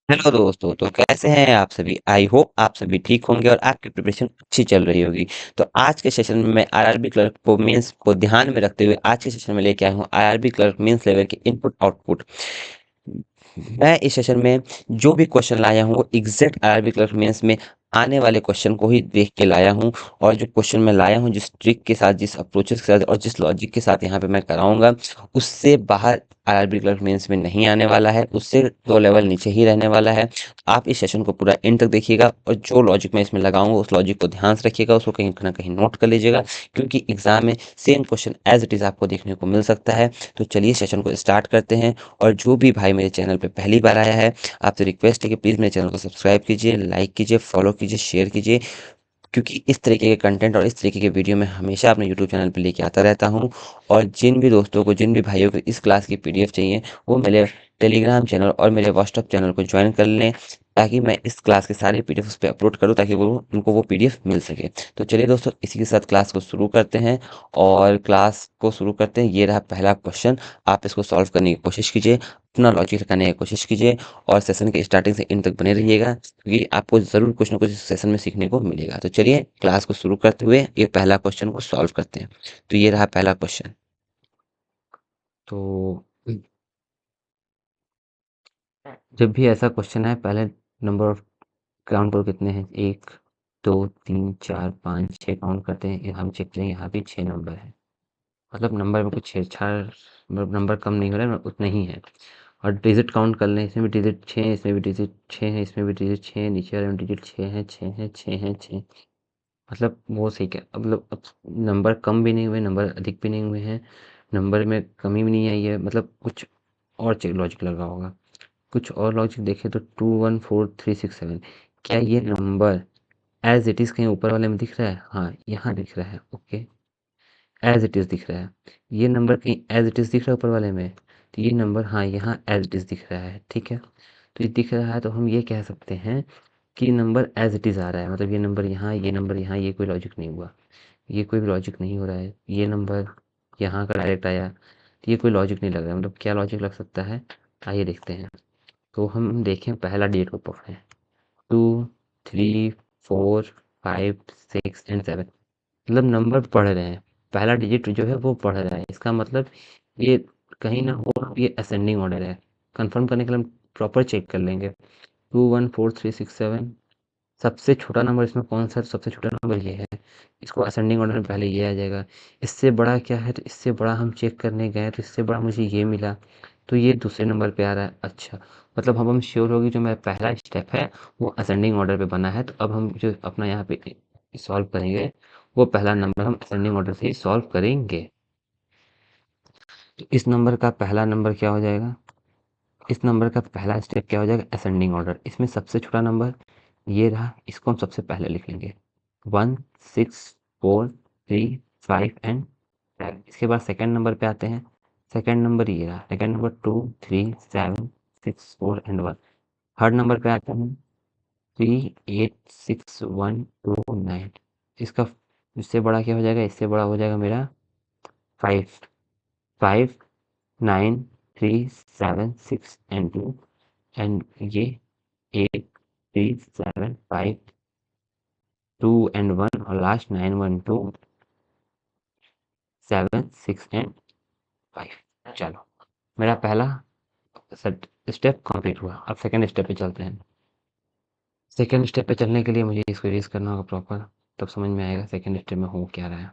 Hello दोस्तों, तो कैसे हैं आप सभी? आई होप आप सभी ठीक होंगे और आपकी प्रिपरेशन अच्छी चल रही होगी। तो आज के सेशन में मैं आरआरबी क्लर्क को मेंस को ध्यान में रखते हुए आज के सेशन में लेके आया हूँ आरआरबी क्लर्क मेंस लेवल के इनपुट आउटपुट। मैं इस सेशन में जो भी क्वेश्चन लाया हूँ वो एग्जैक्ट आरआरबी क्लर्क मेंस में आने वाले क्वेश्चन को ही देख के लाया हूँ। और जो क्वेश्चन मैं लाया हूँ, जिस ट्रिक के साथ, जिस अप्रोचेस के साथ और जिस लॉजिक के साथ यहाँ पे मैं कराऊंगा, उससे बाहर आरआरबी क्लर्क मेंस में नहीं आने वाला है, उससे 2 लेवल नीचे ही रहने वाला है। आप इस सेशन को पूरा एंड तक देखिएगा और जो लॉजिक मैं इसमें लगाऊंगा उस लॉजिक को ध्यान से रखिएगा, उसको कहीं ना कहीं नोट कर लीजिएगा, क्योंकि एग्जाम में same question as it is आपको देखने को मिल सकता है। तो चलिए सेशन को स्टार्ट करते हैं। और जो भी भाई मेरे चैनल पे पहली बार आया है, आपसे रिक्वेस्ट है कि प्लीज़ मेरे चैनल को सब्सक्राइब कीजिए, लाइक कीजिए, फॉलो कीजिए, शेयर कीजिए, क्योंकि इस तरीके के कंटेंट और इस तरीके के वीडियो मैं हमेशा अपने यूट्यूब चैनल पे लेके आता रहता हूँ। और जिन भी दोस्तों को, जिन भी भाइयों को इस क्लास की पीडीएफ चाहिए, वो मेरे टेलीग्राम चैनल और मेरे व्हाट्सअप चैनल को ज्वाइन कर लें, ताकि मैं इस क्लास के सारे पीडीएफ उस पर अपलोड करूँ, ताकि वो उनको वो पीडीएफ मिल सके। तो चलिए दोस्तों, इसी के साथ क्लास को शुरू करते हैं। और क्लास को शुरू करते हैं। ये रहा पहला क्वेश्चन। आप इसको सॉल्व करने की कोशिश कीजिए, अपना लॉजिक लगाने की कोशिश कीजिए, और सेशन के स्टार्टिंग से एंड तक बने रहिएगा, क्योंकि आपको ज़रूर कुछ ना कुछ इस सेशन में सीखने को मिलेगा। तो चलिए क्लास को शुरू करते हुए ये पहला क्वेश्चन को सॉल्व करते हैं। तो ये रहा पहला क्वेश्चन। तो जब भी ऐसा क्वेश्चन है, पहले नंबर ऑफ काउंट करो कितने हैं। 1 2 3 4 5 6 काउंट करते हैं। हम चेक करेंगे, यहाँ भी 6 नंबर है, मतलब नंबर में कुछ छेड़छाड़, मतलब नंबर कम नहीं हो रहा है, उतना ही है। और डिजिट काउंट कर लें, इसमें भी डिजिट 6 है, इसमें भी डिजिट 6 है, इसमें भी डिजिट 6 है, नीचे वाले में डिजिट 6 है, 6 है, 6 है, 6। मतलब वो सही क्या, मतलब अब नंबर कम भी नहीं हुए, नंबर अधिक भी नहीं हुए हैं, नंबर में कमी भी नहीं आई है, मतलब कुछ और चेक लॉजिक लगा होगा। कुछ और लॉजिक देखें तो 2 1 4 3 6 7, क्या ये नंबर एज इट इज़ कहीं ऊपर वाले में दिख रहा है? हाँ, यहाँ दिख रहा है। ओके, एज इट इज़ दिख रहा है। ये नंबर कहीं एज इट इज़ दिख रहा है ऊपर वाले में? तो ये नंबर, हाँ, यहाँ एज इट इज़ दिख रहा है। ठीक है, तो ये दिख रहा है, तो हम ये कह सकते हैं कि नंबर एज इट इज़ आ रहा है, मतलब ये नंबर यहाँ, ये नंबर यहाँ, ये कोई लॉजिक नहीं हुआ, ये कोई भी लॉजिक नहीं हो रहा है। ये नंबर यहाँ का डायरेक्ट आया, तो ये कोई लॉजिक नहीं लग रहा है। मतलब क्या लॉजिक लग सकता है, आइए देखते हैं। तो हम देखें, पहला डेट ऑफ बर्थ है 2 3 4 5 6 एंड 7, मतलब नंबर पढ़ रहे हैं, पहला डिजिट जो है वो पढ़ रहा है। इसका मतलब ये कहीं ना हो, ये असेंडिंग ऑर्डर है। कंफर्म करने के लिए हम प्रॉपर चेक कर लेंगे। 2 1 4 3 6 7, सबसे छोटा नंबर इसमें कौन सा है? तो सबसे छोटा नंबर ये है। इसको असेंडिंग ऑर्डर में पहले ये आ जाएगा। इससे बड़ा क्या है? तो इससे बड़ा हम चेक करने गए तो इससे बड़ा मुझे ये मिला, तो ये दूसरे नंबर पे आ रहा है। अच्छा, मतलब अब हम श्योर होगी जो मेरा पहला स्टेप है वो असेंडिंग ऑर्डर पे बना है। तो अब हम जो अपना यहाँ पे सॉल्व करेंगे, वो पहला नंबर हम असेंडिंग ऑर्डर से ही सॉल्व करेंगे। तो इस नंबर का पहला नंबर क्या हो जाएगा? इस नंबर का पहला स्टेप क्या हो जाएगा? Ascending order. इसमें सबसे छोटा नंबर ये रहा, इसको हम सबसे पहले लिख लेंगे। 1 6 4 3 5 एंड 7। इसके बाद सेकंड नंबर पे आते हैं। सेकंड नंबर ये रहा, second number 2 3 7 6 4 and 1। Third number पे आते हैं 3 8 6 1 2 9। इसका इससे बड़ा क्या हो जाएगा? इससे बड़ा हो जाएगा मेरा 5 5 9 3 7 6 एंड 2, एंड ये 8 3 7 5 2 एंड 1, और लास्ट 9 1 2 7 6 एंड 5। चलो, मेरा पहला स्टेप कंप्लीट हुआ। अब सेकंड स्टेप पे चलते हैं। सेकंड स्टेप पे चलने के लिए मुझे इसको इरेज करना होगा प्रॉपर, तब समझ में आएगा सेकंड स्टेप में हो क्या रहा है।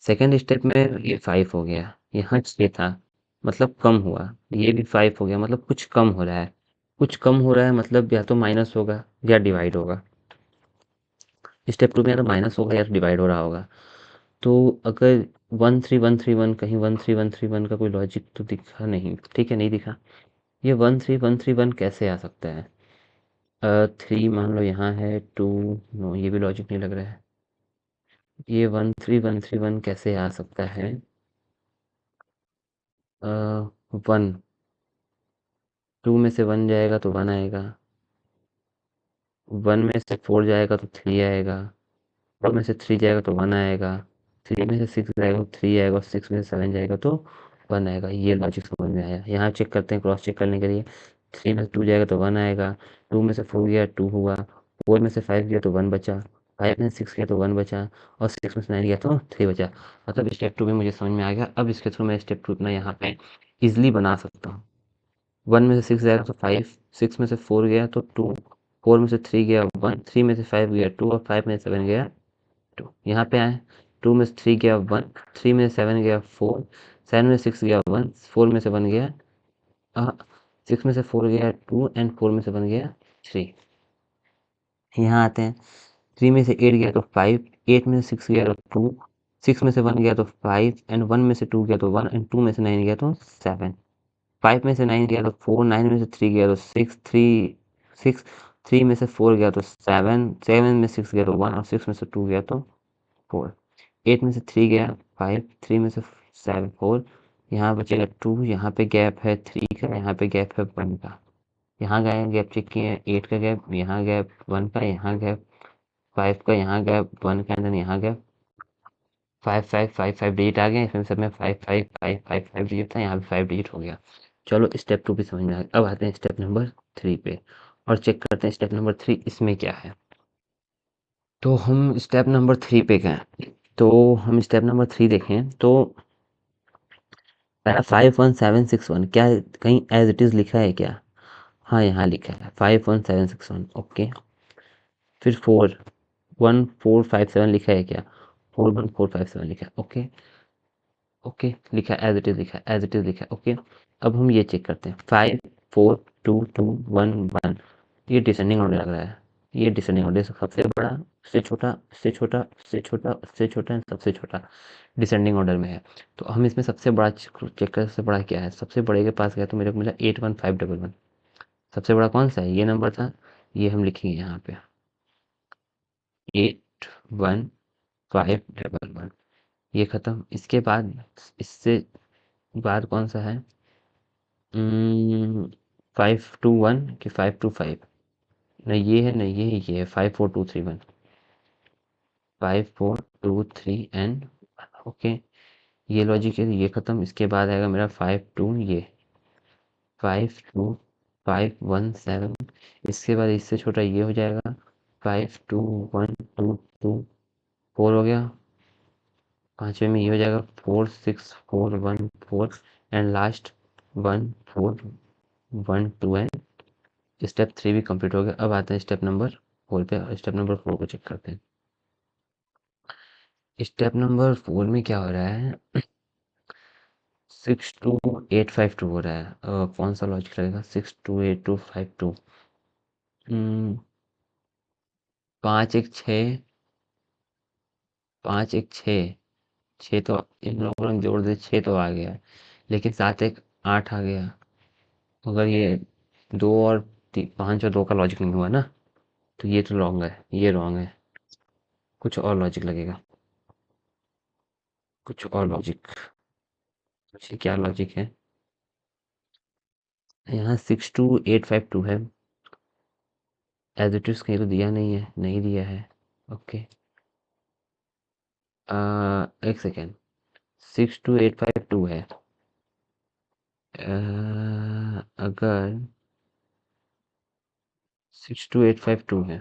सेकंड स्टेप में ये 5 हो गया, यहाँ 6 था, मतलब कम हुआ। ये भी 5 हो गया, मतलब कुछ कम हो रहा है। कुछ कम हो रहा है मतलब या तो माइनस होगा या डिवाइड होगा। स्टेप 2 में या तो माइनस होगा या तो डिवाइड हो रहा होगा। तो अगर 1 3 1 3 1, कहीं 1 3 1 3 1 का कोई लॉजिक तो दिखा नहीं। ठीक है, नहीं दिखा। ये 1 3 1 3 1 कैसे आ सकता है? 3 मान लो यहाँ है, 2, नो, ये भी लॉजिक नहीं लग रहा है। ये 1 3 1 3 1 कैसे आ सकता है? 1, 2 में से 1 जाएगा तो 1 आएगा, 1 में से 4 जाएगा तो 3 आएगा, 4 में से 3 जाएगा तो 1 आएगा, 3 में से 6 जाएगा तो 3 आएगा, और 6 में से 7 जाएगा तो 1 आएगा। ये लॉजिक समझ में आया। यहाँ चेक करते हैं, क्रॉस चेक करने के लिए। 3 में से 2 जाएगा तो 1 आएगा। 2 में से 4 गया 2 हुआ। 4 में से 5 गया तो 1 बचा। 5 में से 6 गया तो 1 बचा। और 6 में से 9 गया तो 3 बचा। मतलब स्टेप 2 भी मुझे समझ में आ गया। अब इसके थ्रू मैं स्टेप 2 अपना यहाँ पे इजिली बना सकता हूँ। 1 में से 6 जाएगा तो 5, 6 में से 4 गया तो 2, 4 में से 3 गया 1, 3 में से 5 गया 2 और 5 में से 7 गया 2। यहाँ पे आए, 2 में से 3 गया 1, 3 में से 7 गया 4, 7 में से 6 गया 1, 4 में से 1 गया 6 में से 4 गया 2 एंड 4 में से 1 गया 3। यहाँ आते हैं, 3 में से 8 गया तो 5, 8 में से 6 गया तो 2, 6 में से 1 गया तो 5 एंड 1 में से 2 गया तो 1 एंड 2 में से 9 गया तो 7। 5 में से 9 गया तो 4, 9 में से 3 गया तो 6, 3 में से 4 गया तो 7, 7 में 6 गया तो 1 और 6 में से 2 गया तो 4। 8 में से 3 गया 5, 3 में से 7 4, यहाँ बचेगा 2, यहाँ पे गैप है 3 का, यहाँ पे गैप है 1 का। यहाँ गए गैप चेक किए, 8 का गैप, यहाँ गैप 1 का, यहाँ गैप 5 का, यहाँ गैप 1 का, एंड यहाँ गैप 5 5 5 5 डिजिट आ गए। इसमें सब में 5 5 5 5 5 डिजिट था, यहाँ पे 5 डिजिट हो गया। चलो स्टेप 2 भी समझ में आ गया। अब आते हैं स्टेप नंबर 3 पे और चेक करते हैं स्टेप नंबर 3 इसमें क्या है। तो हम स्टेप नंबर 3 पे गए। तो हम स्टेप नंबर 3 देखें तो 51761 क्या कहीं एज इट इज लिखा है क्या? हाँ, यहाँ लिखा है 51761। ओके, फिर 41457 लिखा है क्या? 41457 लिखा है। ओके ओके, लिखा है एज इट इज, लिखा है एज इट इज लिखा है। ओके, अब हम ये चेक करते हैं 5 4 2 2 1 1। ये डिसेंडिंग ऑर्डर लग रहा है। ये डिसेंडिंग ऑर्डर, सबसे बड़ा, उससे छोटा, उससे छोटा, उससे छोटा, उससे छोटा, सबसे छोटा डिसेंडिंग ऑर्डर में है। तो हम इसमें सबसे बड़ा चेक कर, सबसे बड़ा क्या है। सबसे बड़े के पास गया तो मेरे को मिला 81511। सबसे बड़ा कौन सा है? ये नंबर था। ये हम लिखेंगे यहाँ पे 81511। ये खत्म। इसके बाद, इससे बाद कौन सा है? 521 कि 525? नहीं ये है, नहीं ये है 54231। 5 4 2 3 एंड ओके, ये लॉजिक है। ये खत्म। इसके बाद आएगा मेरा 52, ये 52517। इसके बाद इससे छोटा ये हो जाएगा 52122 4 हो गया। पांचवे में ये हो जाएगा 46414 एंड लास्ट 1412 एंड स्टेप 3 भी कंप्लीट हो गया। अब आते हैं स्टेप नंबर 4 पे और स्टेप नंबर 4 को चेक करते हैं। स्टेप नंबर 4 में क्या हो रहा है? 62852 हो रहा है। कौन सा लॉजिक रहेगा? 628252। 5 1 6, 5 1 6, 6 तो इन लोगों को हम जोड़ दे 6 तो आ गया, लेकिन 7 1 8 आ गया। मगर ये 2 और 5 और 2 का लॉजिक नहीं हुआ ना, तो ये तो रॉन्ग है, ये रॉन्ग है। कुछ और लॉजिक लगेगा, कुछ और लॉजिक। सोचिए क्या लॉजिक है। यहाँ 62852 है। एज इट इज कहीं तो दिया नहीं है, नहीं दिया है। ओके, एक सेकेंड। 62852 है। अगर 62852 है,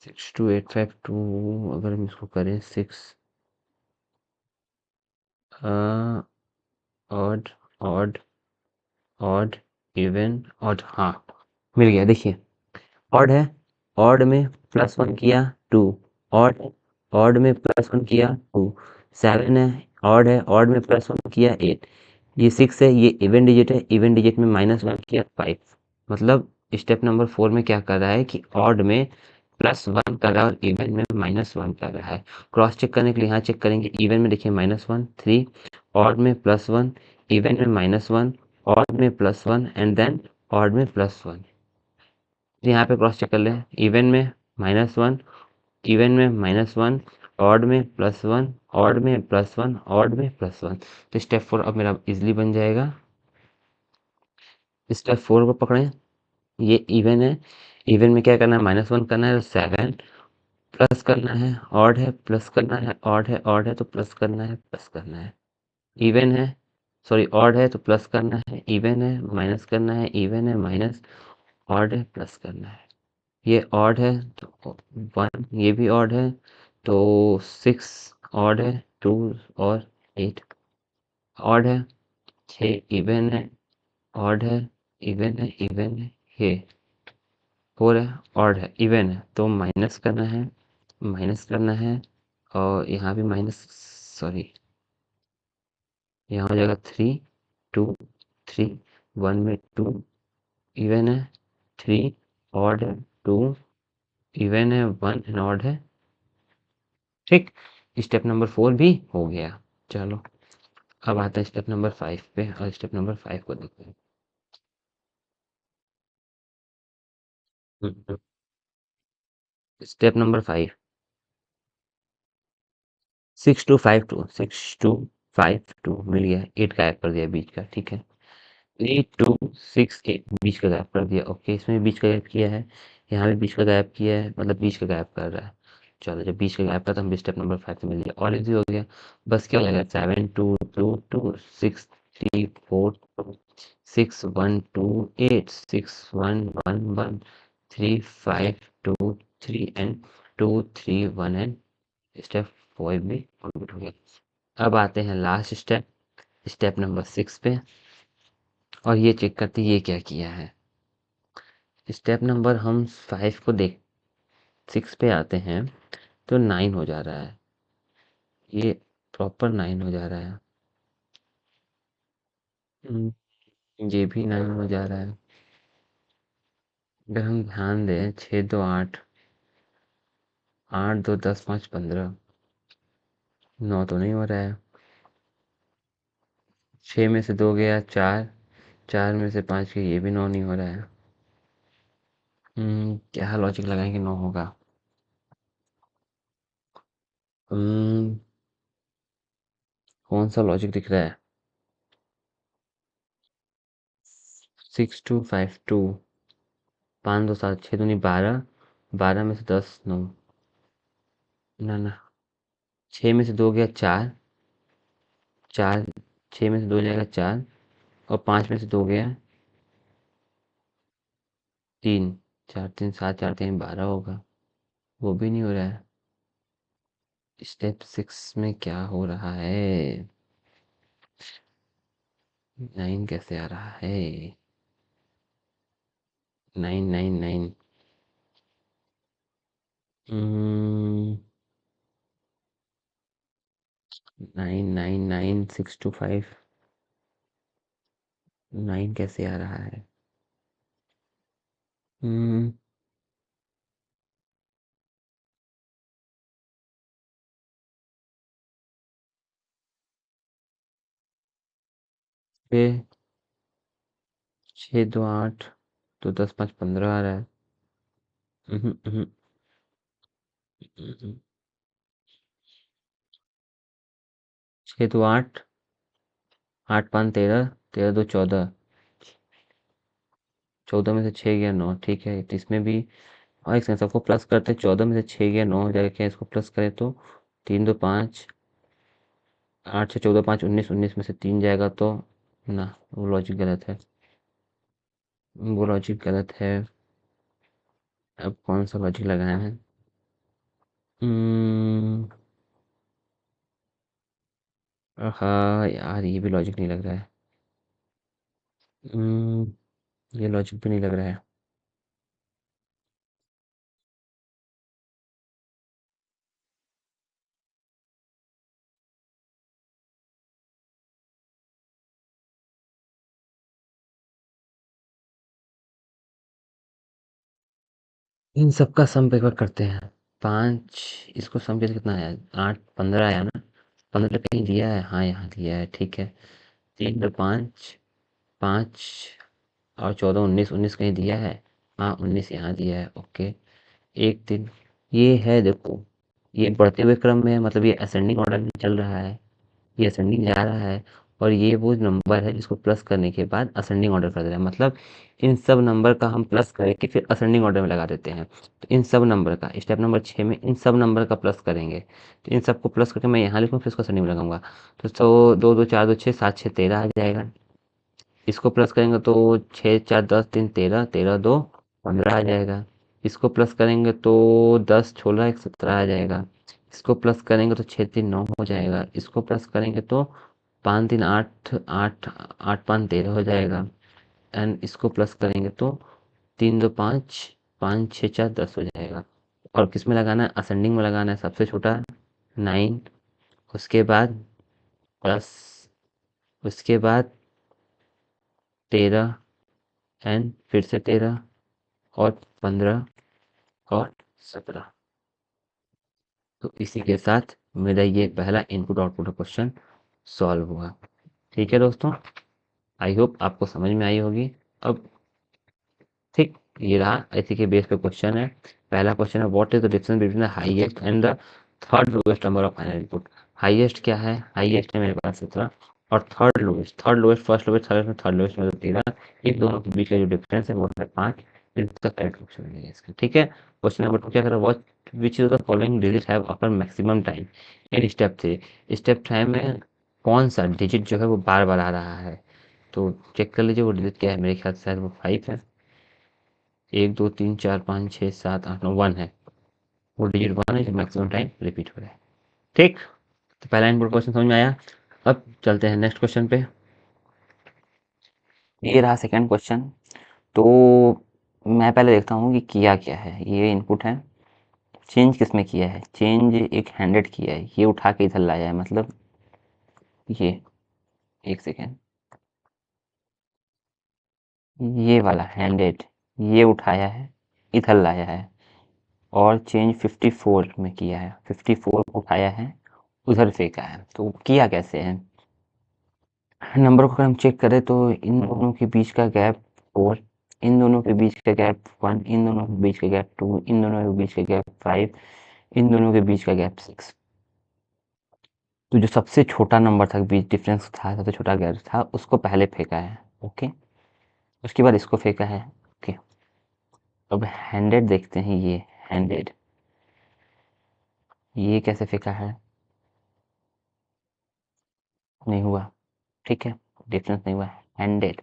62852 अगर हम इसको करें 6 odd odd odd even odd, हाँ मिल गया। देखिए ऑड है, ऑड में +1 किया 2, ऑड ऑड में +1 किया 2, 7 है, ऑड है, ऑड में +1 किया 8, ये 6 है, ये इवन डिजिट है, इवन डिजिट में -1 किया 5। मतलब स्टेप नंबर 4 में क्या कर रहा है कि ऑड में +1 कर रहा है और इवन में -1 कर रहा है। क्रॉस चेक करने के लिए यहाँ चेक करेंगे। इवन में देखिए -1 3, ऑड में +1, इवन में -1, ऑड में +1 एंड देन ऑड में +1। यहाँ पे क्रॉस चेक कर लें। इवन में -1, इवन में -1, ऑड में +1, ऑड में +1, ऑड में +1। तो स्टेप 4 अब मेरा इजिली बन जाएगा। स्टेप 4 को पकड़ें। ये इवन है, इवन में क्या करना है? -1 करना है तो 7, प्लस करना है, ऑड है प्लस करना है, ऑड है, ऑड है तो प्लस करना है, प्लस करना है। इवन है, सॉरी ऑड है तो प्लस करना है, इवन है माइनस करना है, इवन है माइनस, ऑड है प्लस करना है। ये ऑड है तो 1, ये भी ऑड है तो 6 ऑड है, 2 और 8 ऑड है, 6 इवन है, ऑड है, इवन है, ये 4 है, ऑड है, इवन है तो माइनस करना है और यहाँ भी माइनस, सॉरी यहाँ हो जाएगा 3, 2, 3, 1 में 2 इवन है, 3 ऑड है, 2 इवन है, 1 एंड ऑड है। ठीक, स्टेप नंबर 4 भी हो गया। चलो अब आता है स्टेप नंबर 5 पे और स्टेप नंबर 5 को देखते हैं। स्टेप नंबर 5, 6252 मिल गया, 8 गायब कर दिया बीच का, ठीक है। 8268 बीच का गायब कर दिया, ओके इसमें भी बीच का गायब किया है, यहाँ भी बीच का गायब किया है, मतलब बीच का गायब कर रहा है। चलो जब बीच का गायब था तो हम स्टेप नंबर 5 से मिल गया और इजी हो गया। बस क्या हो जाएगा, 7222 6 1 2 8 6 1 1 1 3 5 2 3 एंड 2 3 1 एंड स्टेप 4 भी कंप्लीट हो गया। अब आते हैं लास्ट स्टेप, स्टेप नंबर 6 पे और ये चेक करते हैं ये क्या किया है। स्टेप नंबर हम 5 को देख 6 पे आते हैं तो 9 हो जा रहा है, ये प्रॉपर 9 हो जा रहा है। हम्म, ये भी 9 हो जा रहा है। अगर हम ध्यान दें 6 2 8, 8 2 10 5 15, 9 तो नहीं हो रहा है। 6 में से 2 गया 4, 4 में से 5 गया, ये भी 9 नहीं हो रहा है। क्या लॉजिक लगाएंगे 9 होगा। हम्म, कौन सा लॉजिक दिख रहा है। 6252, 5 2 7 6 दूनी 12, 12 में से 10 9, ना ना, 6 में से 2 गया 4, 4, 6 में से 2 जाएगा 4 और 5 में से 2 गया 3, 4 3 7 4 3 12 होगा, वो भी नहीं हो रहा है। स्टेप 6 में क्या हो रहा है, 9 कैसे आ रहा है, 9 9 9, 9 9 9 625, 9 कैसे आ रहा है। हम्म, छः 6 2 8 तो 10 5 15 आ रहा है। हम्म, हम्म, हम्म, 6 2 8, 8 5 13, 13 2 14, 14 में से 6 गया 9, ठीक है तो इसमें भी और एक सेकंड सबको प्लस करते हैं, 14 में से 6 गया 9 हो जाएगा, क्या इसको प्लस करें तो 3 2 5, 8 से 14 5 19, 19 में से 3 जाएगा तो ना, वो लॉजिक गलत है, वो लॉजिक गलत है। अब कौन सा लॉजिक लगाना है। हम्म, हाँ यार ये भी लॉजिक नहीं लग रहा है। ये लॉजिक भी नहीं लग रहा है। इन सबका सम पेपर करते हैं। 5, इसको सम के कितना आया, 8 15 आया ना, 15 कहीं दिया है, हाँ यहाँ दिया है, ठीक है। 3 2 5, 5 और 14 19, 19 कहीं दिया है, हाँ 19 यहाँ दिया है, ओके। एक दिन ये है देखो, ये बढ़ते हुए क्रम में है, मतलब ये असेंडिंग ऑर्डर में चल रहा है, ये असेंडिंग जा रहा है और ये वो नंबर है जिसको प्लस करने के बाद असेंडिंग ऑर्डर कर देना है। मतलब इन सब नंबर का हम प्लस करके फिर असेंडिंग ऑर्डर में लगा देते हैं। तो इन सब नंबर का स्टेप नंबर 6 में इन सब नंबर का प्लस करेंगे। तो इन सबको प्लस करके मैं यहाँ लिखूँ फिर उसको असेंडिंग में लगाऊंगा। तो 2 2 4 2 6 7 6 13 आ जाएगा। इसको प्लस करेंगे तो 6 4 10 3 13 13 2 15 आ जाएगा। इसको प्लस करेंगे तो 10 16 1 17 आ जाएगा। इसको प्लस करेंगे तो 6 3 9 हो जाएगा। इसको प्लस करेंगे तो 5 3 8 8 8 5 13 हो जाएगा। एंड इसको प्लस करेंगे तो 3 2 5 5 6 4 10 हो जाएगा। और किस में लगाना है? असेंडिंग में लगाना है। सबसे छोटा 9, उसके बाद प्लस, उसके बाद 13 एंड फिर से 13 और 15 और 17। तो इसी के साथ मेरा ये पहला इनपुट आउटपुट क्वेश्चन सॉल्व हुआ। ठीक है दोस्तों, आई होप आपको समझ में आई होगी। अब ठीक ये रहा, इसी के बेस पे क्वेश्चन है। पहला क्वेश्चन है what is the difference between the highest and the third lowest number of final input. Highest क्या है? हाईएस्ट है मेरे पास 17 और third lowest first lowest third lowest मतलब 13। इन दोनों के बीच का जो डिफरेंस है वो है 5। इसका करेक्ट ऑप्शन मिलेगा इसका। ठीक है, क्वेश्चन नंबर 2 क्या कर रहा है? What which is the following digit have upper maximum time in step 3। Step 3 में कौन सा डिजिट जो है वो बार बार आ रहा है? तो चेक कर लीजिए वो डिजिट क्या है। मेरे ख्याल से शायद वो 5 है। 1 2 3 4 5 6 7 8 9 1 है। वो डिजिट 1 है जो मैक्सिमम टाइम रिपीट हो रहा है। ठीक, तो पहला इनपुट क्वेश्चन समझ में आया। अब चलते हैं नेक्स्ट क्वेश्चन पे। ये रहा सेकंड क्वेश्चन। तो मैं पहले देखता हूँ कि किया क्या है। ये इनपुट है, चेंज किस में किया है? चेंज एक 100 किया है, ये उठा के इधर लाया है। मतलब ये, एक सेकेंड, ये वाला 100 ये उठाया है, इधर लाया है। और चेंज 54 में किया है, 54 उठाया है, उधर फेंका है। तो किया कैसे है? नंबर को अगर हम चेक करें तो इन दोनों के बीच का गैप 4, इन दोनों के बीच का गैप 1, इन दोनों के बीच का गैप 2, इन दोनों के बीच का गैप 5, इन दोनों के बीच का गैप 6। तो जो सबसे छोटा नंबर था, बीच डिफरेंस था, सबसे छोटा गैप था, उसको पहले फेंका है। ओके, उसके बाद इसको फेंका है। ओके, अब 100 देखते हैं। ये 100 ये कैसे फेंका है? नहीं हुआ। ठीक है, डिफरेंस नहीं हुआ। 100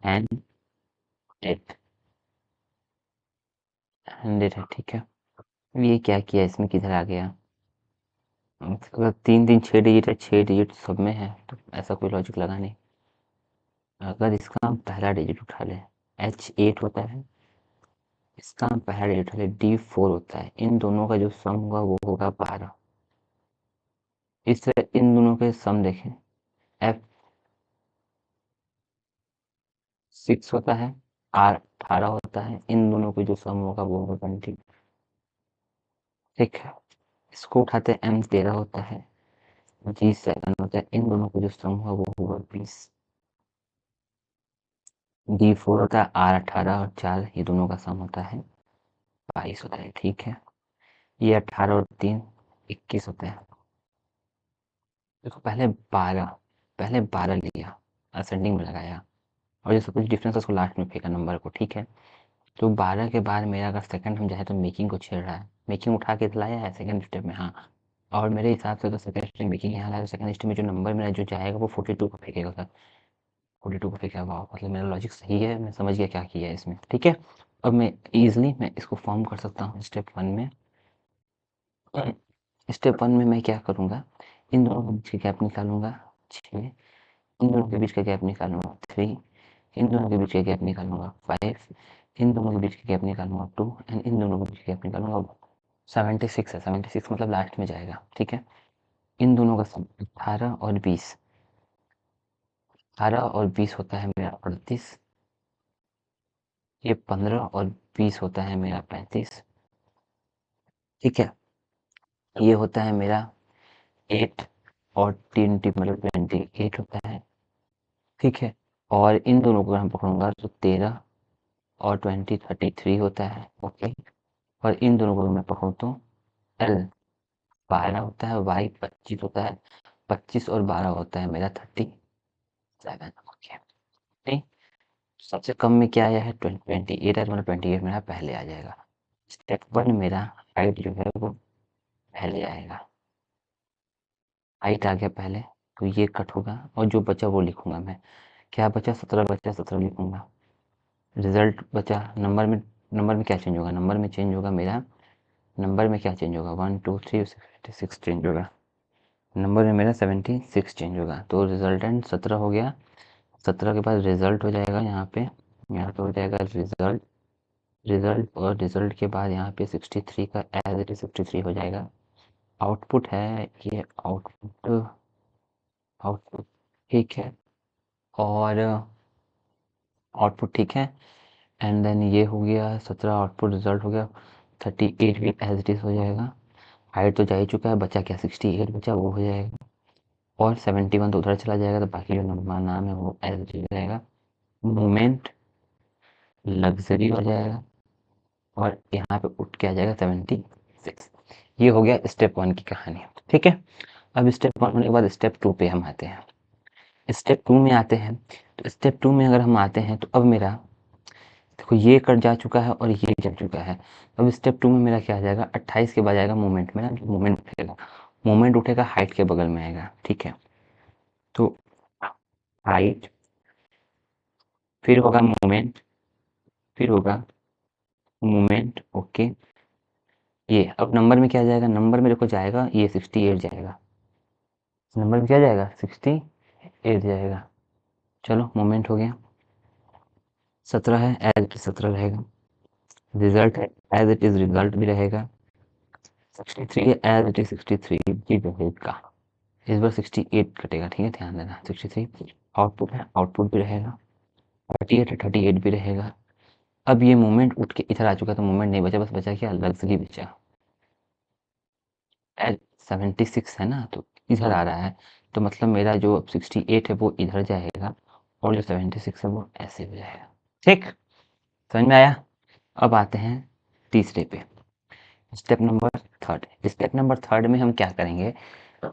एंड 8 100 है। ठीक है, ये क्या किया इसमें, किधर आ गया? अगर 3 3 6 डिजिट है, 6 डिजिट सब में है, तो ऐसा कोई लॉजिक लगा नहीं। अगर इसका हम पहला डिजिट उठा लें, H8 होता है, इसका हम पहला डिजिट उठा लें, D4 होता है, इन दोनों का जो सम होगा वो होगा 12। इस तरह इन दोनों के सम देखें, F6 होता है, R18 होता है, इन दोनों के जो सम होगा वो होगा 20। ठीक है, इसको उठाते हैं, M13 होता है, G7 होता है, इन दोनों का जो सम होगा वो होगा 20। D4 होता है, R18 और 4, ये दोनों का सम होता है 22 होता है। ठीक है, ये 18 और 3 21 होता है। देखो पहले 12 लिया, असेंडिंग में लगाया, और जो सब कुछ डिफरेंस है उसको लास्ट में फेंका नंबर को। ठीक है, तो 12 के बाद मेरा अगर सेकंड हम जाए तो मेकिंग को छेड़ रहा है, मेकिंग उठा के लाया है सेकंड स्टेप में। हाँ, और मेरे हिसाब से तो सेकंड स्टेप मेकिंग यहाँ लाया, सेकंड स्टेप में जो नंबर मेरा जो जाएगा वो 42 को फेंकेगा सर। 42 को फेंकेगा। वाह, मतलब मेरा लॉजिक सही है, मैं समझ गया क्या किया है इसमें। ठीक है, अब मैं ईजिली मैं इसको फॉर्म कर सकता हूँ स्टेप 1 में। स्टेप 1 में मैं क्या करूँगा, इन दोनों के बीच का गैप निकालूंगा 6, इन दोनों के बीच का गैप निकालूंगा 3, इन दोनों के बीच का गैप निकालूंगा 5, इन दोनों के बीच का गैप निकालूंगा 2 एंड इन दोनों के बीच का गैप निकालूंगा 76 है। 76 मतलब लास्ट में जाएगा। ठीक है, इन दोनों का सम 18 और 20, 18 और 20 होता है मेरा 38, ये 15 और 20 होता है मेरा 35। ठीक है, ये होता है मेरा 8 और 3 मतलब 28 होता है। ठीक है, और इन दोनों को अगर हम पकड़ूंगा तो 13 और 20 33 होता है। ओके, और इन दोनों को मैं पकड़ूँ तो L 12 होता है, Y 25 होता है, 25 और 12 होता है मेरा 37। ओके, नहीं, सबसे कम में क्या आया है 28 है, तो मतलब 28 मेरा पहले आ जाएगा। स्टेप 1 मेरा हाइट जो है वो पहले आएगा, हाइट आ गया पहले, तो ये कट होगा और जो बचा वो लिखूंगा मैं। क्या बचा? 17 बचा, 17 लिखूंगा। रिजल्ट बचा, नंबर में क्या चेंज होगा? नंबर में चेंज होगा मेरा, नंबर में क्या चेंज होगा? 1 2 3 76 चेंज होगा। नंबर में मेरा 76 चेंज होगा, तो रिजल्टेंट 17 हो गया। 17 के बाद रिजल्ट हो जाएगा यहाँ पे हो जाएगा रिजल्ट, रिजल्ट और रिजल्ट के बाद यहाँ पे 63 का एज इट इज 63 हो जाएगा। आउटपुट है ये, आउटपुट, आउटपुट ठीक है, और आउटपुट ठीक है। एंड देन ये हो गया 17 आउटपुट, रिजल्ट हो गया 38 भी एज इट इज हो जाएगा। हाइट तो जा ही चुका है, बचा क्या? 68 बचा, वो हो जाएगा। और 71 तो उधर चला जाएगा, तो बाकी जो नंबर नाम है वो एज इट इज रहेगा। मोमेंट लग्जरी हो जाएगा, और यहाँ पे उठ के आ जाएगा 76। ये हो गया स्टेप 1 की कहानी। ठीक है, अब स्टेप 1 होने के बाद स्टेप 2 पे हम आते हैं। स्टेप 2 में आते हैं, तो स्टेप 2 में अगर हम आते हैं तो अब मेरा देखो ये कट जा चुका है और ये जा चुका है। अब स्टेप 2 में मेरा क्या आ जाएगा? 28 के बाद आएगा मोमेंट, मेरा जो मोमेंट उठेगा, मोमेंट उठेगा हाइट के बगल में आएगा। ठीक है, तो हाइट, फिर होगा मोमेंट, फिर होगा मोमेंट। ओके, ये अब नंबर में क्या जाएगा? नंबर में देखो जाएगा ये 68 जाएगा, नंबर में क्या जाएगा? 68 जाएगा। चलो मोमेंट हो गया, 17 है एज इट इज 17 रहेगा। रिजल्ट है एज इट इज रिजल्ट भी रहेगा। 63 है एज इट इज 63 भी रहेगा। इस बार 68 कटेगा, ठीक है, ध्यान देना। 63 आउटपुट है, आउटपुट भी रहेगा। 38 है, 38 भी रहेगा। अब ये मोमेंट उठ के इधर आ चुका, तो मोमेंट नहीं बचा, बस बचा क्या? लग्जरी बचा। एज 76 है ना, तो इधर आ रहा है, तो मतलब मेरा जो अब 68 है वो इधर जाएगा, और जो 76 है वो ऐसे हो जाएगा। ठीक, समझ में आया? अब आते हैं तीसरे पे, step number third. Step number third में हम क्या करेंगे?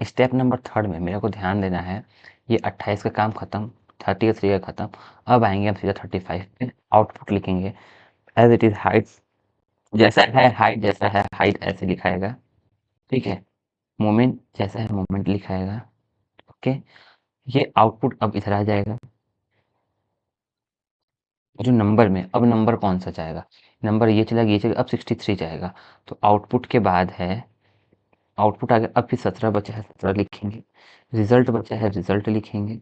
स्टेप नंबर थर्ड में मेरे को ध्यान देना है, ये 28 का काम खत्म, 33 का खत्म। अब आएंगे हम सीधा 35 पे, आउटपुट लिखेंगे एज इट इज हाइट जैसा है, हाइट जैसा है हाइट ऐसे लिखाएगा। ठीक है, मोमेंट जैसा है मोमेंट लिखाएगा। ओके, ये आउटपुट अब इधर आ जाएगा, जो नंबर में, अब नंबर कौन सा जाएगा? नंबर ये चला गया, ये चला, अब 63 जाएगा, तो आउटपुट के बाद है, आउटपुट आ गया, अब फिर 17 बचा है 17 लिखेंगे, रिजल्ट बचा है रिजल्ट लिखेंगे,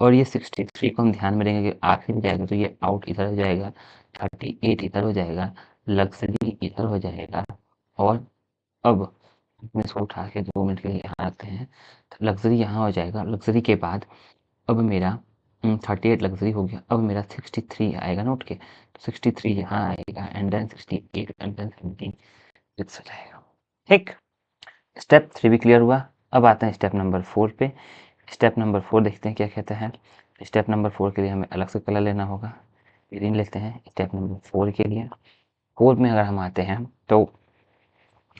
और ये 63 को हम ध्यान में रखेंगे कि आखिर में जाएगा, तो ये आउट इधर हो जाएगा, 38 इधर हो जाएगा, लग्जरी इधर हो जाएगा। और अब मैं इसको उठा के 2 मिनट के लिए यहाँ आते हैं, तो लग्जरी यहाँ हो जाएगा। लग्जरी के बाद अब मेरा 38 लग्जरी हो गया, अब मेरा 63 आएगा ना उठ के, तो 63 यहाँ आएगा, एंड देन 68 एंड देन 76 हो जाएगा। ठीक, स्टेप 3 भी क्लियर हुआ। अब आते हैं स्टेप नंबर 4 पे। स्टेप नंबर 4 देखते हैं क्या कहता है। स्टेप नंबर 4 के लिए हमें अलग से कलर लेना होगा, ग्रीन लेते हैं स्टेप नंबर 4 के लिए। 4 में अगर हम आते हैं तो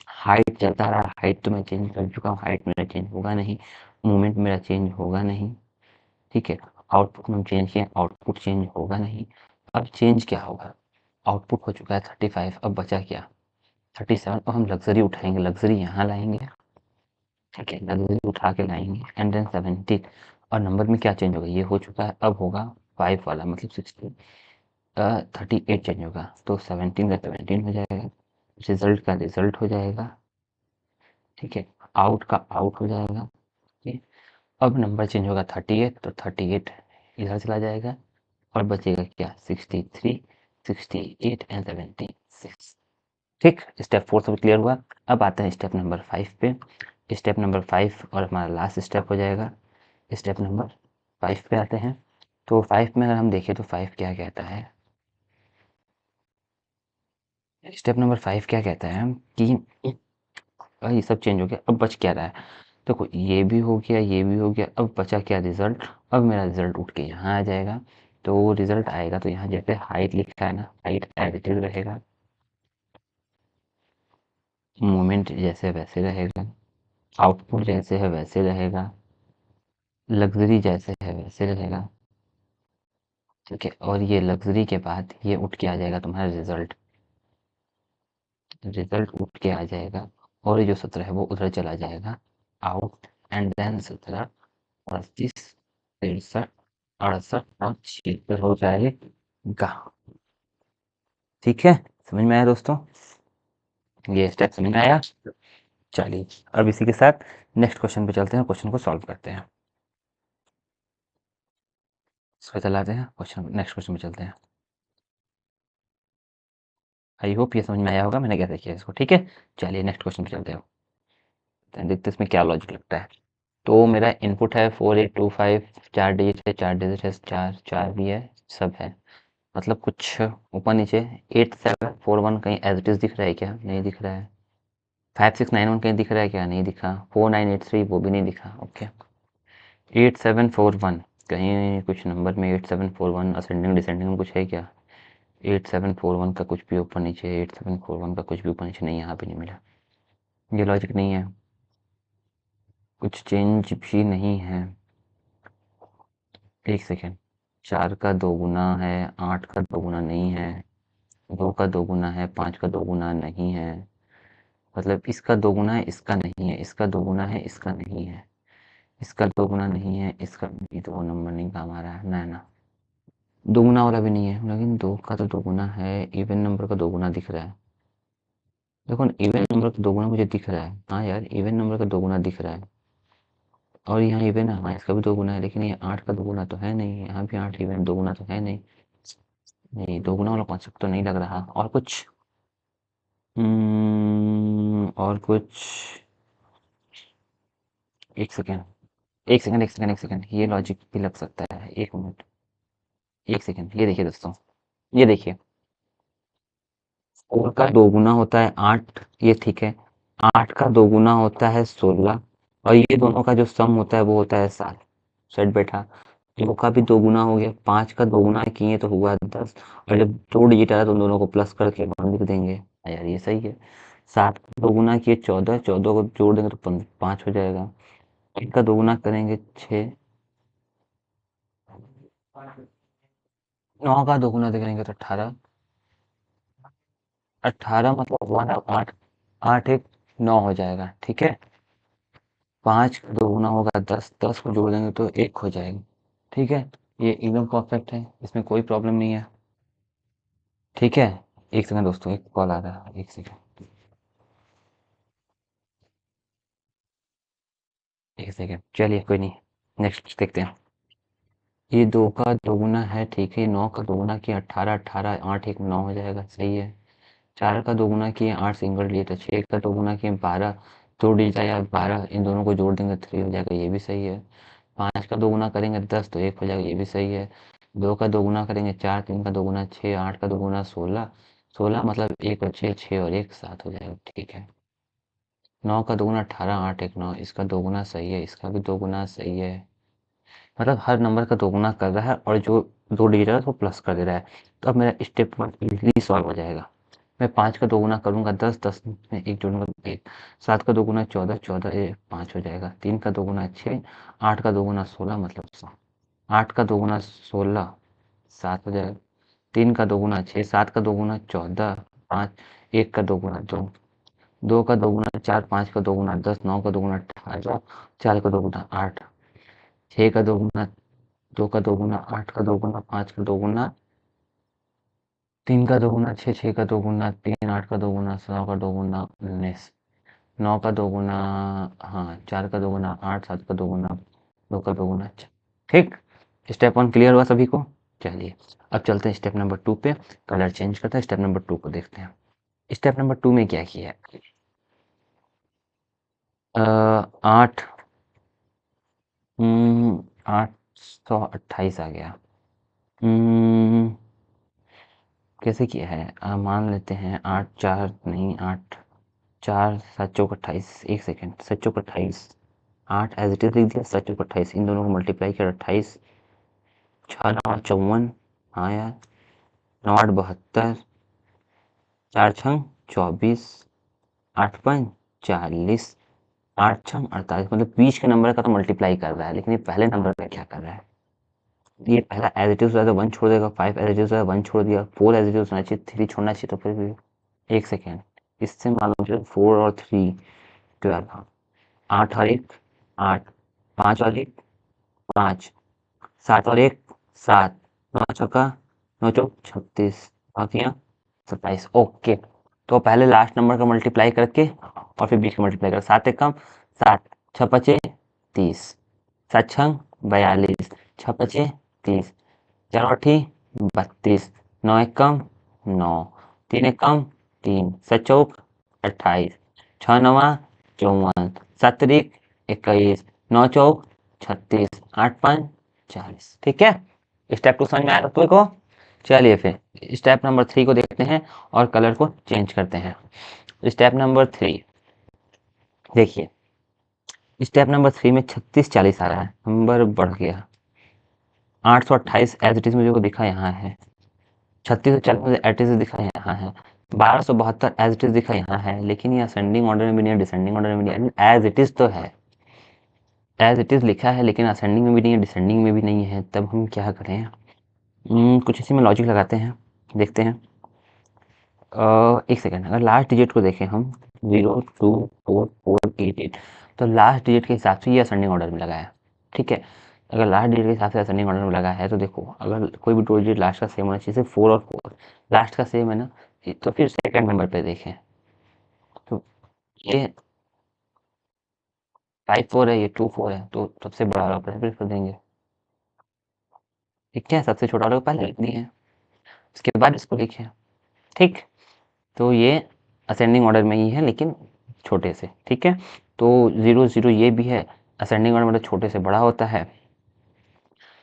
हाइट चलता रहा, हाइट तो मैं चेंज कर चुका हूँ, हाइट मेरा चेंज होगा नहीं, मूवमेंट मेरा चेंज होगा नहीं। ठीक है, आउटपुट में हम चेंज किए, आउटपुट चेंज होगा नहीं। अब चेंज क्या होगा? आउटपुट हो चुका है 35, अब बचा क्या? 37। अब हम लग्जरी उठाएंगे, लग्जरी यहाँ लाएंगे। ठीक है, लग्जरी उठा के लाएंगे, एंड देन 70, और नंबर में क्या चेंज होगा? ये हो चुका है, अब होगा 5 वाला, मतलब 38 चेंज होगा, तो 17 का 17 हो जाएगा, रिजल्ट का रिजल्ट हो जाएगा। ठीक है, आउट का आउट हो जाएगा। ठीक, अब नंबर चेंज होगा 38, तो 38 इधर चला जाएगा, और बचेगा क्या? 63, 68 एंड 76। ठीक, स्टेप 4 सब क्लियर हुआ। अब आता है स्टेप नंबर 5 पे। स्टेप नंबर 5 और हमारा लास्ट स्टेप हो जाएगा। स्टेप नंबर 5 पे आते हैं, तो 5 में अगर हम देखें तो 5 क्या कहता है? स्टेप नंबर 5 क्या कहता है कि ये सब चेंज हो गया, अब बच क्या रहा है? देखो ये भी हो गया, ये भी हो गया, अब बचा क्या? रिजल्ट। अब मेरा रिजल्ट उठ के यहाँ आ जाएगा, तो रिजल्ट आएगा, तो यहाँ जैसे हाइट लिखा है ना, हाइट एज इट इज रहेगा, मोमेंट जैसे वैसे रहेगा, आउटपुट जैसे है वैसे रहेगा, लग्जरी जैसे है वैसे रहेगा, ठीक है। और ये लग्जरी के बाद ये उठ के आ जाएगा तुम्हारा रिजल्ट, रिजल्ट उठ के आ जाएगा, और ये जो 17 है वो उधर चला जाएगा आउट, एंड देन 17, 35, 63, 68 और 76 हो जाएगा। ठीक है, समझ में आया दोस्तों? ये स्टेप समझ में आया? चलिए अब इसी के साथ नेक्स्ट क्वेश्चन पे चलते हैं, क्वेश्चन को सॉल्व करते हैं। इस पे चलाते हैं क्वेश्चन, नेक्स्ट क्वेश्चन पे चलते हैं। आई होप ये समझ में आया होगा मैंने कैसे किया इसको, ठीक है। चलिए नेक्स्ट क्वेश्चन पे चलते हैं, देखते हैं इसमें क्या लॉजिक लगता है। तो मेरा इनपुट है 4825, 4 डिजिट है, 4 डिजिट है, चार चार भी है, सब है, मतलब कुछ ऊपर नीचे। 8741 कहीं एज इट इज दिख रहा है क्या? नहीं दिख रहा है। 5691 कहीं दिख रहा है क्या? नहीं दिखा। 4983 वो भी नहीं दिखा, ओके। 8741 कहीं कुछ नंबर में 8741 असेंडिंग डिसेंडिंग में कुछ है क्या? 8741 का कुछ भी ऊपर नीचे, 8741 का कुछ भी ऊपर नीचे नहीं, यहाँ पे नहीं मिला। ये लॉजिक नहीं है, कुछ चेंज भी नहीं है। एक सेकेंड, 4 का 2 गुना है, 8 का 2 गुना नहीं है, 2 का 2 गुना है, 5 का 2 गुना नहीं है, मतलब इसका 2 गुना है, इसका नहीं है, इसका 2 गुना है, इसका नहीं है, इसका 2 गुना नहीं है, इसका, ये तो वो नंबर नहीं काम आ रहा है ना, ना दो गुना वाला भी नहीं है, लेकिन 2 का तो 2 गुना है, इवन नंबर का 2 गुना दिख रहा है। देखो इवन नंबर का 2 गुना मुझे दिख रहा है, हाँ यार इवन नंबर का 2 गुना दिख रहा है, और यहाँ इवन है, हाँ इसका भी 2 गुना है, लेकिन ये 8 का 2 गुना तो है नहीं, यहाँ भी 8 इवन 2 गुना तो है नहीं, नहीं 2 गुना वाला कॉन्सेप्ट तो नहीं लग रहा। और कुछ और कुछ, एक सेकेंड, एक सेकेंड, एक सेकेंड, एक सेकेंड, ये लॉजिक भी लग सकता है, एक मिनट, एक सेकेंड, ये देखिए दोस्तों, ये देखिए, 4 का 2 गुना होता है 8, ये ठीक है, 8 का 2 गुना होता है 16, और ये दोनों का जो सम होता है वो होता है 7, सेट बैठा। 2 का भी 2 गुना हो गया, 5 का 2 गुना किए तो हुआ 10, और जब 2 डिजिट आ रहा है तो उन दोनों को प्लस करके 1 लिख देंगे। यार ये सही है। 7 का 2 गुना किए 14, 14 को जोड़ देंगे तो 5 हो जाएगा। 1 का 2 गुना करेंगे 6, 9 का 2 गुना करेंगे तो 18, 18 मतलब 1 और 8, 8 एक 9 हो जाएगा, ठीक है। 5 का 2 गुना होगा 10, 10 को जोड़ देंगे तो 1 हो जाएगा, ठीक है। ये एकदम परफेक्ट है, इसमें कोई प्रॉब्लम नहीं है, ठीक है। एक सेकंड दोस्तों, एक कॉल आ रहा है, एक सेकंड, एक सेकंड, चलिए कोई नहीं, नेक्स्ट देखते हैं। ये 2 का 2 गुना है, ठीक है, 9 का 2 गुना किया 18, 18, 8 एक 9 हो जाएगा, सही है। 4 का 2 गुना किए 8 सिंगल लिए तो 6 का 2 गुना किए 12, 2 डिजिट या 12, इन दोनों को जोड़ देंगे 3 हो जाएगा, ये भी सही है। 5 का 2 गुना करेंगे 10 तो 1 हो जाएगा, ये भी सही है। 2 का 2 गुना करेंगे 4, 3 का 2 गुना 6, 8 का 2 गुना 16, 16 मतलब 1 और 6, 6 और 1 7 हो जाएगा, ठीक है। 9 का 2 गुना 18, 8 एक 9, इसका 2 गुना सही है, इसका भी 2 गुना सही है, मतलब हर नंबर का 2 गुना कर रहा है, और जो 2 डिजिट है उसको प्लस कर दे रहा है। तो अब मेरा स्टेप 1 इजीली सॉल्व हो जाएगा। मैं 5 का 2 गुना करूँगा 10, 10 में 1 जोड़ूँगा 1, 7 का 2 गुना 14, 14 ये 5 हो जाएगा, 3 का 2 गुना 6, 8 का 2 गुना 16 मतलब 100, 8 का 2 गुना 16 7 हो जाएगा, 3 का 2 गुना 6, 7 का 2 गुना 14, 5, 1 का 2 गुना 2, 2 का 2 गुना 4, 5 का 2 गुना 10, 9 का 2 गुना 18, 4 का 2 गुना 8, 6 का 2 गुना 2 का 2 गुना 8 का 2 गुना 5 का 2 गुना 3 का 2 गुना 6, 6 का 2 गुना 3, 8 का 2 गुना 9 का 2 गुना 19, 9 का 2 गुना, हाँ 4 का 2 गुना 8, 7 का 2 गुना 2 का 2 गुना 6, ठीक। स्टेप 1 क्लियर हुआ सभी को? चलिए अब चलते हैं स्टेप नंबर 2 पे, कलर चेंज करते हैं, स्टेप नंबर 2 को देखते हैं। स्टेप नंबर 2 में क्या किया है? 8, 828 आ गया। हम्म, कैसे किया है? मान लेते हैं 8 4 नहीं 8 4 7 चौक 28, एक सेकेंड, 7 चौक 28, 8 एज इट इज लिख दिया, 7 चौक 28, इन दोनों को मल्टीप्लाई किया 28, 6 9 54, हाँ यार, 9 8 72, 4 6 24, 8 5 40, 8 छम 48, मतलब बीच के नंबर का तो मल्टीप्लाई कर रहा है, लेकिन ये पहले नंबर का क्या कर रहा है? ये पहला एज इट इज होता है 1 छोड़ देगा, 5 एज इट इज होता है 1 छोड़ दिया, 4 एज इट इज होना चाहिए, 3 छोड़ना चाहिए, तो फिर भी 1 सेकेंड, इससे मालूम चलो 4 और 3 12, 8 और 1 8, 5 और 1 5, 7 और 1 7, 9 चौका 9 चौक 36, बाकियाँ 27। ओके, तो पहले लास्ट नंबर का मल्टीप्लाई करके और फिर बीच का मल्टीप्लाई कर, 7 एक कम 7, 6 पचे 30, 7 छंग 42, 6 पचे 30, 4 अठी 32, 9 एक कम 9, 3 एक कम 3, 7 चौक 28, 6 नवा 54, 7 तिरिक 21, 9 चौक 36, 8 5 40। ठीक है, स्टेप 2 समझ में आया तुम्हें को? चलिए फिर स्टेप नंबर 3 को देखते हैं और कलर को चेंज करते हैं। स्टेप नंबर 3 देखिए, स्टेप नंबर 3 में 36 40 आ रहा है, नंबर बढ़ गया। 828 एज इट इज मुझे को दिखा यहाँ है, 3640 मुझे एज इट इज दिखा यहाँ है, 1272 एज इट इज दिखा यहाँ है, लेकिन ये असेंडिंग ऑर्डर में भी नहीं है, डिसेंडिंग ऑर्डर में भी नहीं है, एज इट इज तो है, एज इट इज लिखा है, लेकिन असेंडिंग में भी नहीं है, डिसेंडिंग में भी नहीं है। तब हम क्या करें? कुछ इसी में लॉजिक लगाते हैं, देखते हैं। एक सेकेंड, अगर लास्ट डिजिट को देखें हम 0 2 4 4 8 8, तो लास्ट डिजिट के हिसाब से ये असेंडिंग ऑर्डर में लगा है। ठीक है, अगर लास्ट डिजिट के हिसाब से असेंडिंग ऑर्डर में लगा है तो देखो, अगर कोई भी दो डिजिट लास्ट का सेम होना चाहिए, सिर्फ 4 और 4 लास्ट का सेम है ना, तो फिर सेकंड नंबर पे देखें तो ये 5 4 है, ये 2 4 है, तो सबसे बड़ा वाला प्रेफर कर देंगे। ठीक है, सबसे छोटा वाला को पहले लिख दिए, उसके बाद इसको लिखे। ठीक, तो ये असेंडिंग ऑर्डर में ही है, लेकिन छोटे से। ठीक है, तो 0 0 ये भी है, असेंडिंग ऑर्डर मतलब छोटे से बड़ा होता है,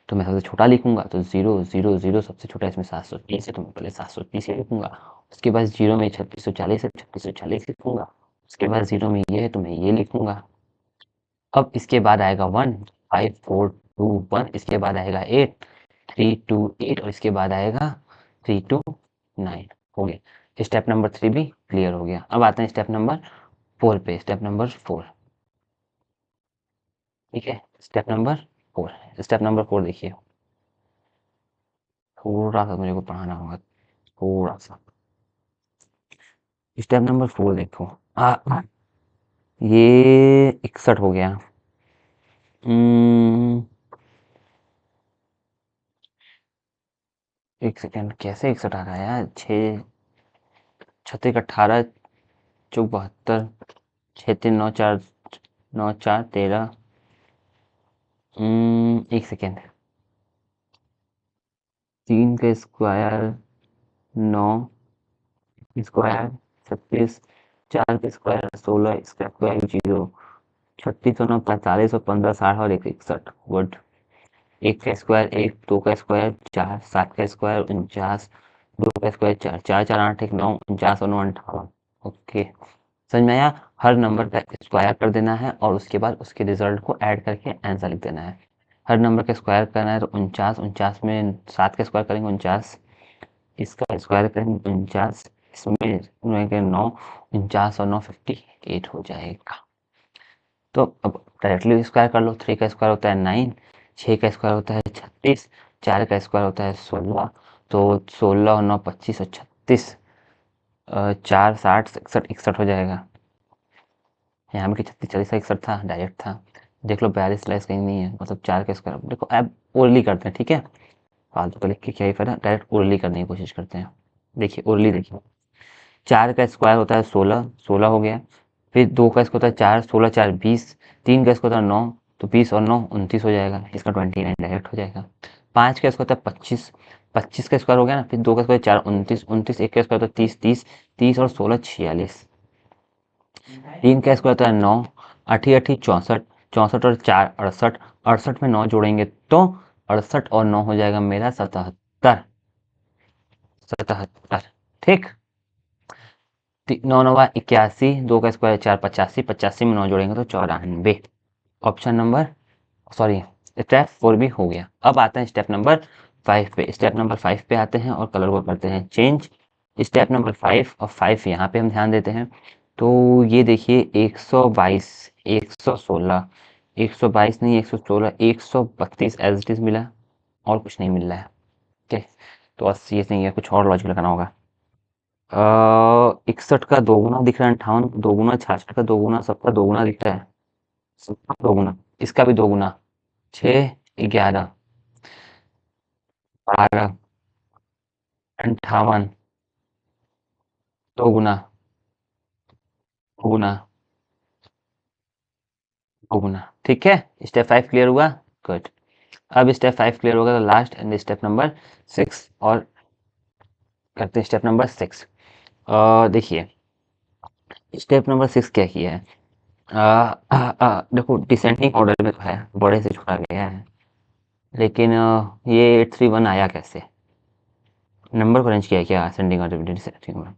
तो मैं सबसे छोटा लिखूंगा, तो 0 0 0 सबसे छोटा, इसमें 730 है, तो मैं पहले 730 ही लिखूंगा। उसके बाद 0 में 3640 है, 3640 लिखूंगा। उसके बाद 0 में ये है, तो मैं ये लिखूंगा। अब इसके बाद आएगा 1 5 4 2 1, इसके बाद आएगा 8 3 2 8, और इसके बाद आएगा 3 2 9। हो गया, स्टेप नंबर 3 भी क्लियर हो गया। अब आते हैं स्टेप नंबर 4 पे। स्टेप नंबर 4, ठीक है, स्टेप नंबर 4, स्टेप नंबर 4 देखिए, थोड़ा सा मुझे को पढ़ाना होगा, थोड़ा सा। स्टेप नंबर 4 देखो, ये 61 हो गया। एक सेकेंड, कैसे 61 आ रहा है यार? 6 छत्तीस 18 चौक 72, 6 3 9 4 9 4 13। एक सेकेंड, 3 का स्क्वायर 9 स्क्वायर 36, 4 का स्क्वायर 16, इसका स्क्वायर 0, 36 और 9 45 और 15 60 और 161। गुड। 1 का स्क्वायर 1, 2 का स्क्वायर 4, 7 का स्क्वायर 49, 2 का स्क्वायर 4, 4 4 8 1 9, 49 और 9 58। ओके, समझ में आया? हर नंबर का स्क्वायर कर देना है और उसके बाद उसके रिजल्ट को ऐड करके आंसर लिख देना है। हर नंबर का स्क्वायर करना है, तो 49 49 में 7 का स्क्वायर करेंगे 49, इसका स्क्वायर करेंगे 49, इसमें 9 49 और 9 58 हो जाएगा। तो अब डायरेक्टली स्क्वायर कर लो। 3 का स्क्वायर होता है 9, 6 का स्क्वायर होता है 36, 4 का स्क्वायर होता है 16, तो 16 और 9 25 और 36, 4 60 61 61 हो जाएगा। यहाँ पे 36 40 का 61 था, डायरेक्ट था। देख लो 42 स्लाइस कहीं नहीं है, मतलब 4 का स्क्वायर। देखो अब ओरली करते हैं, ठीक है, फालतू का लिख के क्या ही फायदा, डायरेक्ट ओरली करने की कोशिश करते हैं। देखिए ओरली देखिए, 4 का स्क्वायर होता है 16, 16 हो गया। फिर 2 का स्क्वायर होता है 4, 16 4 20, 3 का स्क्वायर होता है 9, तो 20 और 9 29 हो जाएगा, इसका 29 डायरेक्ट हो जाएगा। 5 का स्क्वायर होता है 25, 25 का स्क्वायर हो गया ना, फिर 2 का स्क्वायर 4 29, 29, 1 का स्क्वायर होता है 30, 30, 30 और 16 46, 3 का स्क्वायर होता है 9, 8 8 64, 64 और 4 68, 68 में 9 जोड़ेंगे तो 68 और 9 हो जाएगा मेरा 77, 77। ठीक, 9 9 81, 2 का स्क्वायर 4 85, 85 में 9 जोड़ेंगे तो 94। ऑप्शन नंबर, सॉरी, स्टेप 4 भी हो गया। अब आते हैं स्टेप नंबर 5 पे। स्टेप नंबर 5 पे आते हैं और कलर को करते हैं चेंज। स्टेप नंबर 5 और 5 यहाँ पे हम ध्यान देते हैं। तो ये देखिए 122, 116, 122 नहीं 116, 132 एज इट इज मिला और कुछ नहीं मिल रहा है। ठीक है, तो 80 ये नहीं है, कुछ और लॉजिक लगाना होगा। 61 का दोगुना दिख रहा है, 58 का दोगुना, 66 का दोगुना, सबका दोगुना दिख रहा है, सबका दोगुना, इसका भी दोगुना, 6, 11, 12, 58, दोगुना, दोगुना, दोगुना। ठीक है, स्टेप 5 क्लियर हुआ। गुड। अब स्टेप 5 क्लियर होगा तो लास्ट एंड स्टेप नंबर 6 और करते हैं स्टेप नंबर 6। देखिए स्टेप नंबर 6 क्या किया है। देखो डिसेंडिंग ऑर्डर में तो है, बड़े से छोटा गया है, लेकिन ये 831 आया कैसे? नंबर को अरेंज किया है क्या असेंडिंग ऑर्डर में, डिसेंडिंग में?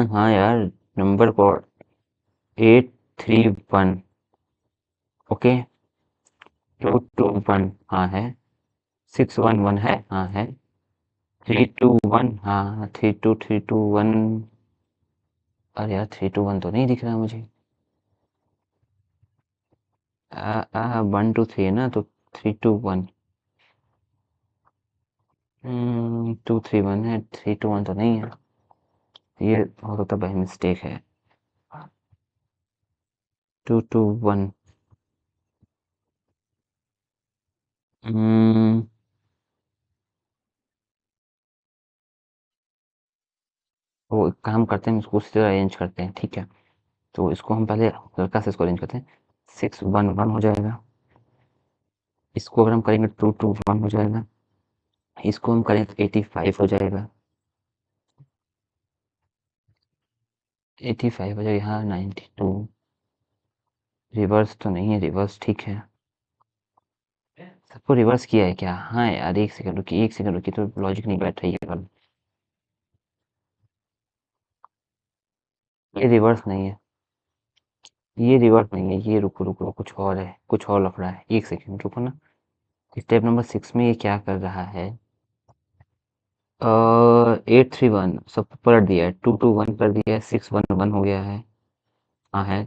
हाँ यार, नंबर को 831, ओके, 221 हाँ है, 611 है हाँ है, 321 हाँ, 32321, अरे यार 321 तो नहीं दिख रहा मुझे। 1 2 3 है ना, तो 321, 231 है, 321 तो नहीं है, ये हो सकता है मिस्टेक है। 221, वो एक काम करते हैं, इसको उसी तरह अरेंज करते हैं, ठीक है। तो इसको हम पहले हल्का से इसको अरेंज करते हैं, 611 हो जाएगा, इसको अगर हम करेंगे 221 हो जाएगा, इसको हम करें तो 85 हो जाएगा, 85 हो जाएगा, हाँ 92, रिवर्स तो नहीं है, रिवर्स ठीक है, सबको रिवर्स किया है क्या? हाँ यार एक सेकंड रुकी, एक सेकंड रुकी, तो लॉजिक नहीं बैठ रही है, ये रिवर्स नहीं है, ये रिवर्स नहीं है, ये रुको रुको रुको, कुछ और है, कुछ और लफड़ा है, एक सेकंड रुको ना। स्टेप नंबर 6 में ये क्या कर रहा है, 831 सब पलट दिया है, 221 कर दिया है, 611 हो गया है, हाँ है,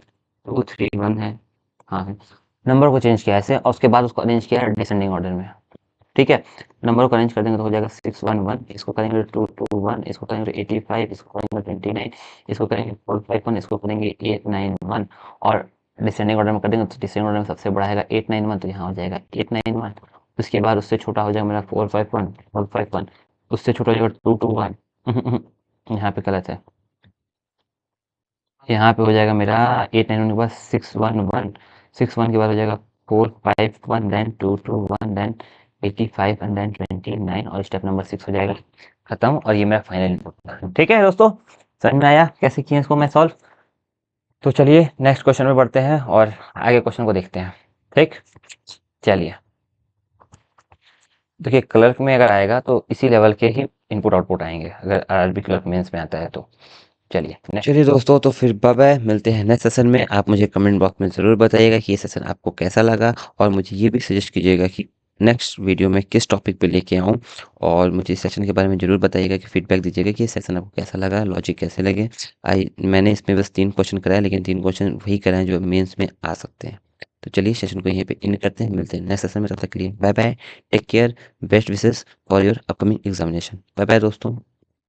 231 है, हाँ है, नंबर को चेंज किया है ऐसे, और उसके बाद उसको अरेंज किया है डिसेंडिंग ऑर्डर में। ठीक है, नंबर को अरेंज कर देंगे तो हो जाएगा 611, इसको करेंगे 221, इसको करेंगे 85, इसको करेंगे 29, इसको करेंगे 451, इसको करेंगे 891, और डिसेंडिंग ऑर्डर में कर देंगे तो डिसेंडिंग ऑर्डर में सबसे बड़ा आएगा 891, तो यहाँ हो जाएगा 891, उसके बाद उससे छोटा हो जाएगा मेरा 451, उससे छोटा हो जाएगा 221, यहाँ पे गलत है, यहाँ पे हो जाएगा मेरा 891 के बाद 611, 611 के बाद हो जाएगा 451, देन 221, देन 85 एंड देन 29, और स्टेप नंबर 6 हो जाएगा खत्म, और ये मेरा फाइनल इनपुट। ठीक है दोस्तों, समझ में आया कैसे किए इसको मैं सॉल्व? तो चलिए नेक्स्ट क्वेश्चन में बढ़ते हैं और आगे क्वेश्चन को देखते हैं। ठीक, चलिए देखिए क्लर्क में अगर आएगा तो इसी लेवल के ही इनपुट आउटपुट आएंगे, अगर आरआरबी क्लर्क मेंस में आता है तो। चलिए दोस्तों, तो फिर बाय बाय, मिलते हैं नेक्स्ट सेशन में। आप मुझे कमेंट बॉक्स में ज़रूर बताइएगा कि ये सेशन आपको कैसा लगा, और मुझे ये भी सजेस्ट कीजिएगा कि नेक्स्ट वीडियो में किस टॉपिक पे लेके आऊँ, और मुझे इस सेशन के बारे में ज़रूर बताइएगा कि फीडबैक दीजिएगा कि ये सेशन आपको कैसा लगा, लॉजिक कैसे लगे। मैंने इसमें बस 3 क्वेश्चन कराए, लेकिन 3 क्वेश्चन वही कराए जो मेंस में आ सकते हैं। तो चलिए सेशन को यहीं पे एंड करते हैं, मिलते हैं नेक्स्ट सेशन में, तब तक के लिए bye bye, take care, best wishes for your upcoming examination. Bye bye दोस्तों।